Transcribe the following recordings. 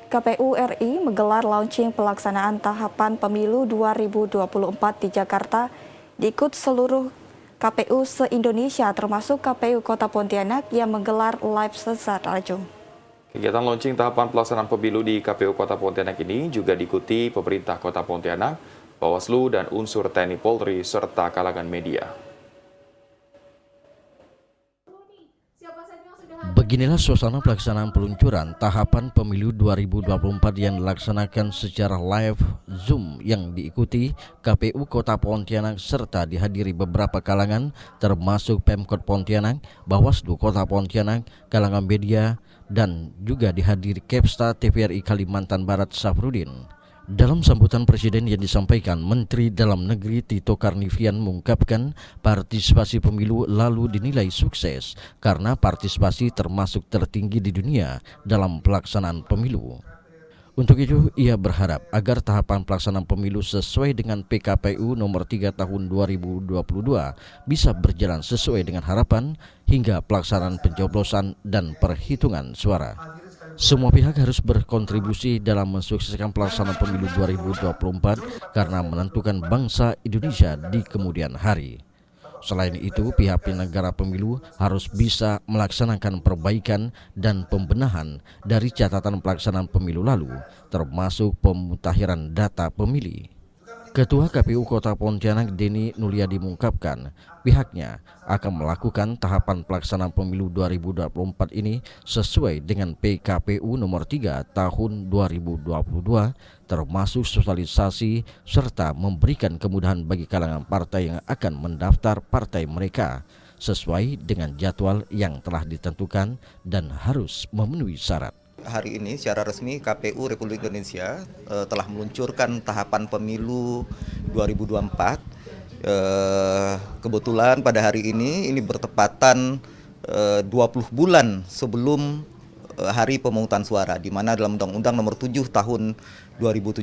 KPU RI menggelar launching pelaksanaan tahapan pemilu 2024 di Jakarta, diikut seluruh KPU se-Indonesia termasuk KPU Kota Pontianak yang menggelar live secara Zoom. Kegiatan launching tahapan pelaksanaan pemilu di KPU Kota Pontianak ini juga diikuti pemerintah Kota Pontianak, Bawaslu, dan unsur TNI Polri, serta kalangan media. Beginilah suasana pelaksanaan peluncuran tahapan pemilu 2024 yang dilaksanakan secara live Zoom yang diikuti KPU Kota Pontianak serta dihadiri beberapa kalangan termasuk Pemkot Pontianak, Bawaslu Kota Pontianak, kalangan media, dan juga dihadiri Kepsta TVRI Kalimantan Barat Safrudin. Dalam sambutan Presiden yang disampaikan, Menteri Dalam Negeri Tito Karnavian mengungkapkan partisipasi pemilu lalu dinilai sukses karena partisipasi termasuk tertinggi di dunia dalam pelaksanaan pemilu. Untuk itu, ia berharap agar tahapan pelaksanaan pemilu sesuai dengan PKPU nomor 3 tahun 2022 bisa berjalan sesuai dengan harapan hingga pelaksanaan pencoblosan dan perhitungan suara. Semua pihak harus berkontribusi dalam mensukseskan pelaksanaan pemilu 2024 karena menentukan bangsa Indonesia di kemudian hari. Selain itu, pihak penyelenggara pemilu harus bisa melaksanakan perbaikan dan pembenahan dari catatan pelaksanaan pemilu lalu, termasuk pemutakhiran data pemilih. Ketua KPU Kota Pontianak Denny Nuliadi mengungkapkan pihaknya akan melakukan tahapan pelaksanaan pemilu 2024 ini sesuai dengan PKPU nomor 3 tahun 2022 termasuk sosialisasi serta memberikan kemudahan bagi kalangan partai yang akan mendaftar partai mereka sesuai dengan jadwal yang telah ditentukan dan harus memenuhi syarat. Hari ini secara resmi KPU Republik Indonesia telah meluncurkan tahapan pemilu 2024. Kebetulan pada hari ini bertepatan 20 bulan sebelum hari pemungutan suara, di mana dalam Undang-Undang Nomor 7 Tahun 2017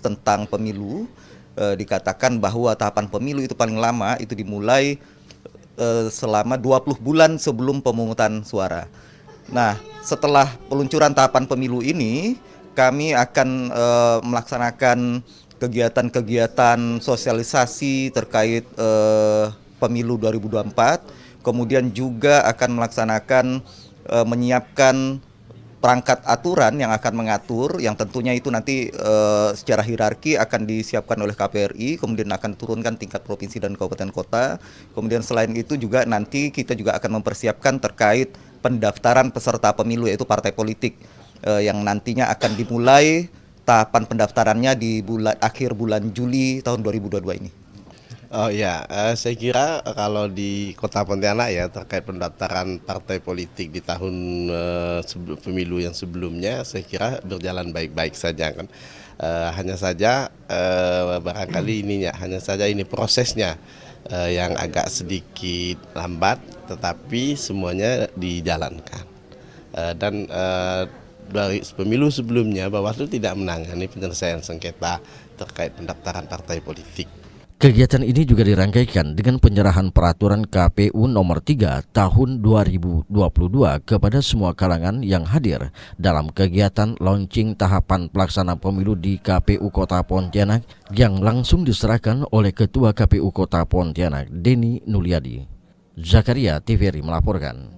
tentang pemilu dikatakan bahwa tahapan pemilu itu paling lama itu dimulai selama 20 bulan sebelum pemungutan suara. Nah, setelah peluncuran tahapan pemilu ini, kami akan melaksanakan kegiatan-kegiatan sosialisasi terkait pemilu 2024, kemudian juga akan melaksanakan menyiapkan perangkat aturan yang akan mengatur, yang tentunya itu nanti secara hierarki akan disiapkan oleh KPRI, kemudian akan diturunkan tingkat provinsi dan kabupaten kota. Kemudian selain itu juga nanti kita juga akan mempersiapkan terkait pendaftaran peserta pemilu, yaitu partai politik yang nantinya akan dimulai tahapan pendaftarannya di akhir bulan Juli tahun 2022 ini. Oh ya, saya kira kalau di Kota Pontianak ya terkait pendaftaran partai politik di tahun pemilu yang sebelumnya, saya kira berjalan baik-baik saja kan. Hanya saja barangkali hanya saja ini prosesnya yang agak sedikit lambat, tetapi semuanya dijalankan. Dan dari pemilu sebelumnya Bawaslu tidak menangani penyelesaian sengketa terkait pendaftaran partai politik. Kegiatan ini juga dirangkaikan dengan penyerahan peraturan KPU nomor 3 tahun 2022 kepada semua kalangan yang hadir dalam kegiatan launching tahapan pelaksanaan pemilu di KPU Kota Pontianak yang langsung diserahkan oleh Ketua KPU Kota Pontianak Denny Nuliadi. Zakaria TVRI melaporkan.